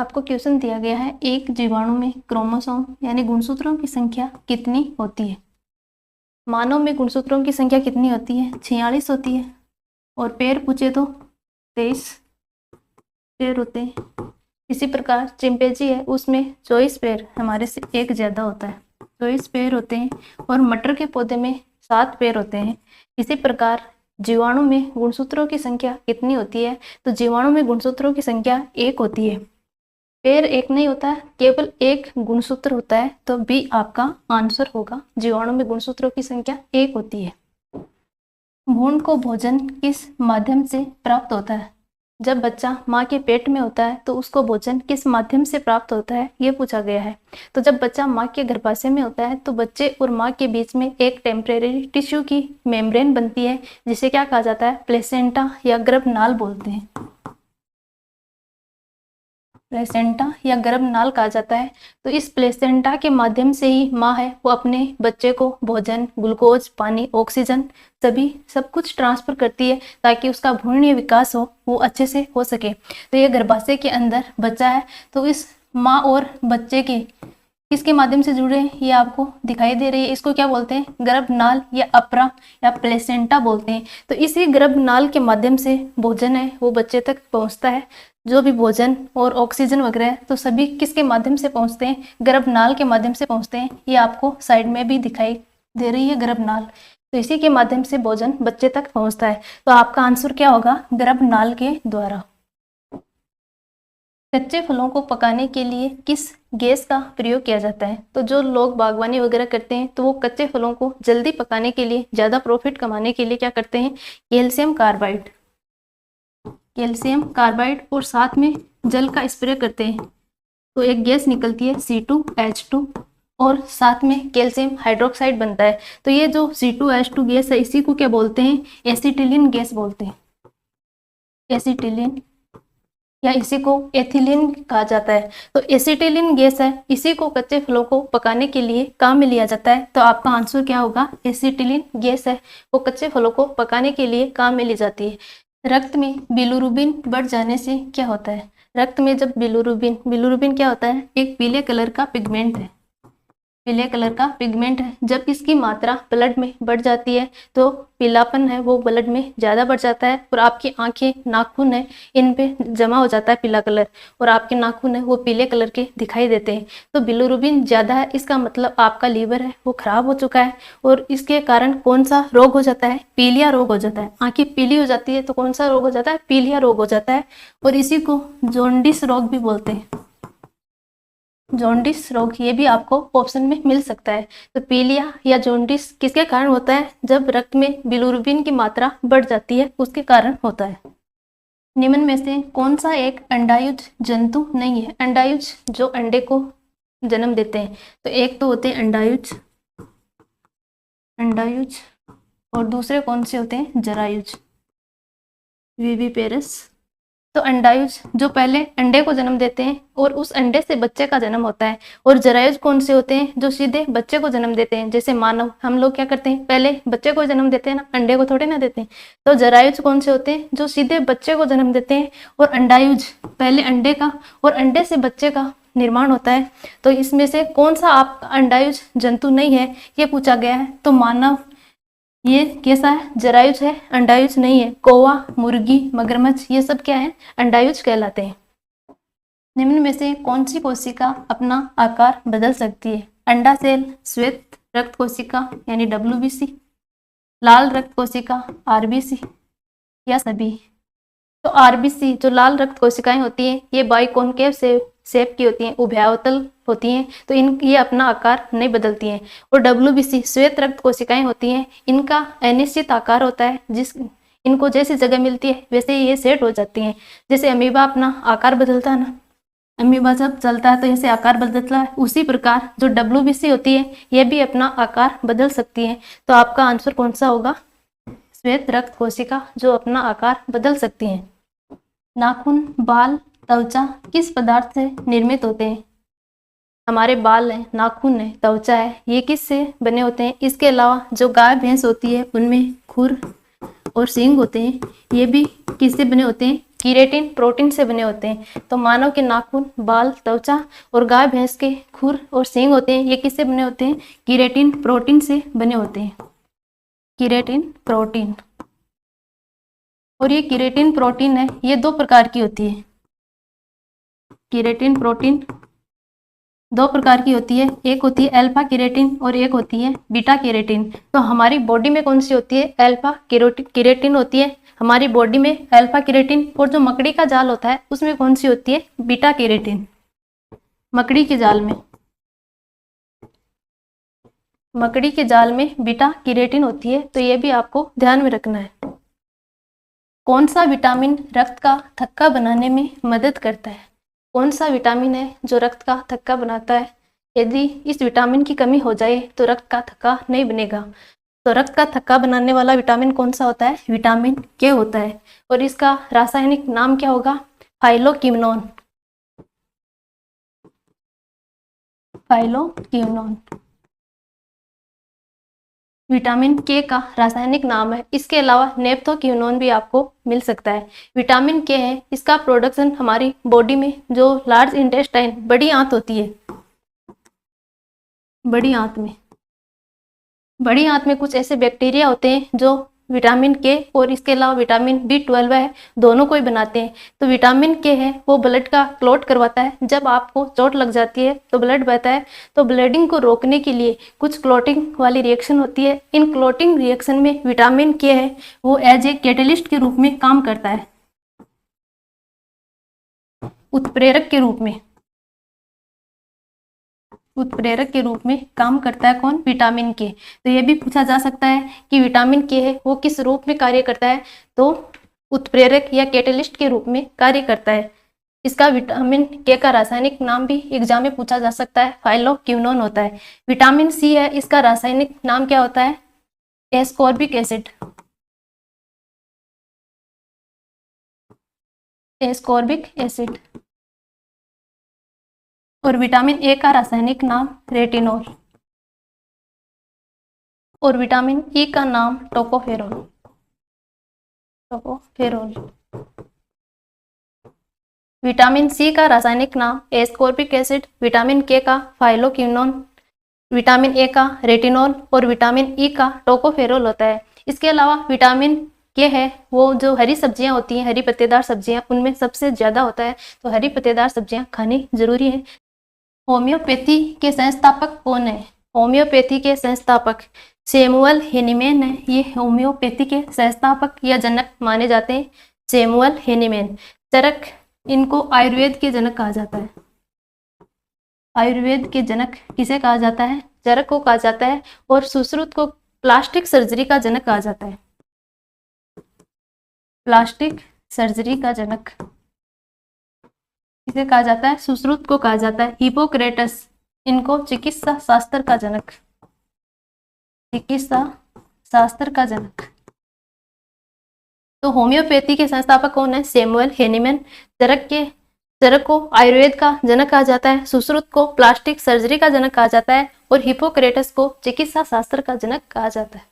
आपको क्वेश्चन दिया गया है, एक जीवाणु में क्रोमोसोम यानी गुणसूत्रों की संख्या कितनी होती है। मानव में गुणसूत्रों की संख्या कितनी होती है? 46 होती है। और पैर पूछे तो 23 पैर होते हैं। इसी प्रकार चिंपैंजी है, उसमें 24 पैर हमारे से एक ज़्यादा होता है, 24 पैर होते हैं। और मटर के पौधे में 7 पैर होते हैं। इसी प्रकार जीवाणु में गुणसूत्रों की संख्या कितनी होती है? तो जीवाणु में गुणसूत्रों की संख्या 1 होती है। पैर एक नहीं होता है, केवल एक गुणसूत्र होता है, तो बी आपका आंसर होगा। जीवाणु में गुणसूत्रों की संख्या 1 होती है। भ्रूण को भोजन किस माध्यम से प्राप्त होता है? जब बच्चा माँ के पेट में होता है तो उसको भोजन किस माध्यम से प्राप्त होता है, ये पूछा गया है। तो जब बच्चा माँ के गर्भाशय में होता है तो बच्चे और माँ के बीच में एक टेम्परेरी टिश्यू की मेम्ब्रेन बनती है, जिसे क्या कहा जाता है? प्लेसेंटा या गर्भनाल बोलते हैं। प्लेसेंटा या गर्भनाल कहा जाता है। तो इस प्लेसेंटा के माध्यम से ही माँ है वो अपने बच्चे को भोजन, ग्लूकोज, पानी, ऑक्सीजन सभी सब कुछ ट्रांसफर करती है, ताकि उसका भ्रूणीय विकास हो वो अच्छे से हो सके। तो ये गर्भाशय के अंदर बच्चा है, तो इस माँ और बच्चे के किसके माध्यम से जुड़े हैं ये आपको दिखाई दे रही है। इसको क्या बोलते हैं? गर्भनाल या अपरा या प्लेसेंटा बोलते हैं। तो इसी गर्भनाल के माध्यम से भोजन है वो बच्चे तक पहुंचता है। जो भी भोजन और ऑक्सीजन वगैरह है तो सभी किसके माध्यम से पहुंचते हैं? गर्भनाल के माध्यम से पहुंचते हैं। ये आपको साइड में भी दिखाई दे रही है गर्भनाल। तो इसी के माध्यम से भोजन बच्चे तक पहुंचता है। तो आपका आंसर क्या होगा? गर्भनाल के द्वारा। कच्चे फलों को पकाने के लिए किस गैस का प्रयोग किया जाता है? तो जो लोग बागवानी वगैरह करते हैं तो वो कच्चे फलों को जल्दी पकाने के लिए, ज़्यादा प्रॉफिट कमाने के लिए क्या करते हैं? कैल्शियम कार्बाइड, कैल्शियम कार्बाइड और साथ में जल का स्प्रे करते हैं। तो एक गैस निकलती है C2H2 और साथ में कैल्शियम हाइड्रोक्साइड बनता है। तो ये जो C2H2 गैस है इसी को क्या बोलते हैं? एसिटिलीन गैस बोलते हैं। एसिटिलीन या इसी को एथिलीन कहा जाता है। तो एसिटिलीन गैस है, इसी को कच्चे फलों को पकाने के लिए काम में लिया जाता है। तो आपका आंसर क्या होगा? एसिटिलीन गैस है वो कच्चे फलों को पकाने के लिए काम में ली जाती है। रक्त में बिलिरुबिन बढ़ जाने से क्या होता है? रक्त में जब बिलिरुबिन क्या होता है? एक पीले कलर का पिगमेंट है, पीले कलर का पिगमेंट है। जब इसकी मात्रा ब्लड में बढ़ जाती है तो पीलापन है वो ब्लड में ज़्यादा बढ़ जाता है, और आपकी आंखें, नाखून है, इन पे जमा हो जाता है पीला कलर, और आपके नाखून है वो पीले कलर के दिखाई देते हैं। तो बिलिरुबिन ज़्यादा है, इसका मतलब आपका लीवर है वो खराब हो चुका है, और इसके कारण कौन सा रोग हो जाता है? पीलिया रोग हो जाता है। आंखें पीली हो जाती है तो कौन सा रोग हो जाता है? पीलिया रोग हो जाता है, और इसी को जॉन्डिस रोग भी बोलते हैं। जॉन्डिस रोग ये भी आपको ऑप्शन में मिल सकता है। तो पीलिया या जॉन्डिस किसके कारण होता है? जब रक्त में बिलिरुबिन की मात्रा बढ़ जाती है उसके कारण होता है। निम्न में से कौन सा एक अंडायुज जंतु नहीं है? अंडायुज जो अंडे को जन्म देते हैं, तो एक तो होते हैं अंडायुज, अंडायुज, और दूसरे कौन से होते हैं? जरायुज, विविपेरस। तो अंडायुज जो पहले अंडे को जन्म देते हैं और उस अंडे से बच्चे का जन्म होता है, और जरायुज कौन से होते हैं? जो सीधे बच्चे को जन्म देते हैं। जैसे मानव, हम लोग क्या करते हैं? पहले बच्चे को जन्म देते हैं ना, अंडे को थोड़े ना देते हैं। तो जरायुज कौन से होते हैं? जो सीधे बच्चे को जन्म देते हैं, और अंडायुज पहले अंडे का और अंडे से बच्चे का निर्माण होता है। तो इसमें से कौन सा आपका अंडायुज जंतु नहीं है ये पूछा गया है। तो मानव ये कैसा है? जरायुज है, अंडायुज नहीं है। कौवा, मुर्गी, मगरमच्छ ये सब क्या है? अंडायुज कहलाते हैं। निम्न में से कौन सी कोशिका अपना आकार बदल सकती है? अंडा सेल, श्वेत रक्त कोशिका यानी WBC, लाल रक्त कोशिका RBC, या सभी? तो RBC जो लाल रक्त कोशिकाएं होती हैं ये बाइकॉनकेव शेप की होती हैं, उभयावतल होती हैं, तो ये अपना आकार नहीं बदलती हैं। और WBC श्वेत रक्त कोशिकाएं होती हैं, इनका अनिश्चित आकार होता है, इनको जैसी जगह मिलती है वैसे ये सेट हो जाती हैं। जैसे अमीबा अपना आकार बदलता है ना, अमीबा जब चलता है तो ऐसे आकार बदलता है, उसी प्रकार जो WBC होती है ये भी अपना आकार बदल सकती है। तो आपका आंसर कौन सा होगा? श्वेत रक्त कोशिका जो अपना आकार बदल सकती हैं। नाखून, बाल, त्वचा किस पदार्थ से निर्मित होते हैं? हमारे बाल हैं, नाखून है, त्वचा है, ये किस से बने होते हैं? इसके अलावा जो गाय भैंस होती है उनमें खुर और सींग होते हैं, ये भी किससे बने होते हैं? कीरेटिन प्रोटीन से बने होते हैं। तो मानव के नाखून, बाल, त्वचा और गाय भैंस के खुर और सींग होते हैं, ये किससे बने होते हैं? कीरेटिन प्रोटीन से बने होते हैं। कीरेटिन प्रोटीन। और ये कीरेटिन प्रोटीन है, ये 2 प्रकार की होती है। कीरेटिन प्रोटीन 2 प्रकार की होती है, एक होती है अल्फा केरेटिन और एक होती है बीटा केरेटिन। तो हमारी बॉडी में कौन सी होती है? अल्फा केरेटिन होती है हमारी बॉडी में, अल्फा केरेटिन। और जो मकड़ी का जाल होता है उसमें कौन सी होती है? Beta keratin. मकड़ी के जाल में, मकड़ी के जाल में बीटा केरेटिन होती है। तो ये भी आपको ध्यान में रखना है। कौन सा विटामिन रक्त का थक्का बनाने में मदद करता है? कौन सा विटामिन है जो रक्त का थक्का बनाता है? यदि इस विटामिन की कमी हो जाए तो रक्त का थक्का नहीं बनेगा। तो रक्त का थक्का बनाने वाला विटामिन कौन सा होता है? विटामिन के होता है। और इसका रासायनिक नाम क्या होगा? फाइलोक्विनोन। फाइलोक्विनोन विटामिन के का रासायनिक नाम है। इसके अलावा नेप्थोक्विनोन भी आपको मिल सकता है। विटामिन के है, इसका प्रोडक्शन हमारी बॉडी में जो लार्ज इंटेस्टाइन, बड़ी आंत होती है, बड़ी आंत में कुछ ऐसे बैक्टीरिया होते हैं जो विटामिन के और इसके अलावा विटामिन B12 है, दोनों को ही बनाते हैं। तो विटामिन के है वो ब्लड का क्लॉट करवाता है। जब आपको चोट लग जाती है तो ब्लड बहता है, तो ब्लीडिंग को रोकने के लिए कुछ क्लॉटिंग वाली रिएक्शन होती है। इन क्लॉटिंग रिएक्शन में विटामिन के है वो एज ए कैटेलिस्ट के रूप में काम करता है, उत्प्रेरक के रूप में, उत्प्रेरक के रूप में काम करता है। कौन? विटामिन के। तो ये भी पूछा जा सकता है कि विटामिन के है वो किस रूप में कार्य करता है? तो उत्प्रेरक या कैटेलिस्ट के रूप में कार्य करता है। इसका विटामिन के का रासायनिक नाम भी एग्जाम में पूछा जा सकता है, फाइलोक्विनोन होता है। विटामिन सी है, इसका रासायनिक नाम क्या होता है? Ascorbic acid. Ascorbic acid. और विटामिन ए का रासायनिक नाम रेटिनॉल। और विटामिन ई का नाम टोकोफेरोल। टोकोफेरोल। विटामिन सी का रासायनिक नाम एस्कॉर्बिक एसिड, विटामिन के का फाइलोक्विनोन, विटामिन ए का रेटिनॉल और विटामिन ई का टोकोफेरोल होता है। इसके अलावा विटामिन के है वो जो हरी सब्जियां होती हैं, हरी पत्तेदार सब्जियां, उनमें सबसे ज्यादा होता है। तो हरी पत्तेदार सब्जियां खानी जरूरी है। होम्योपैथी के संस्थापक कौन है? होम्योपैथी के संस्थापक सैमुअल हेनीमैन है। ये होम्योपैथी के संस्थापक या जनक माने जाते हैं, सैमुअल हेनीमैन। चरक, इनको आयुर्वेद के जनक कहा जाता है। आयुर्वेद के जनक किसे कहा जाता है? चरक को कहा जाता है। और सुश्रुत को प्लास्टिक सर्जरी का जनक कहा जाता है। प्लास्टिक सर्जरी का जनक किसे कहा जाता है? सुश्रुत को कहा जाता है। हिपोक्रेटस, इनको चिकित्सा शास्त्र का जनक, चिकित्सा शास्त्र का जनक। तो होम्योपैथी के संस्थापक कौन है? Samuel Hahnemann. चरक को आयुर्वेद का जनक कहा जाता है, सुश्रुत को प्लास्टिक सर्जरी का जनक कहा जाता है और हिपोक्रेटस को चिकित्सा शास्त्र का जनक कहा जाता है।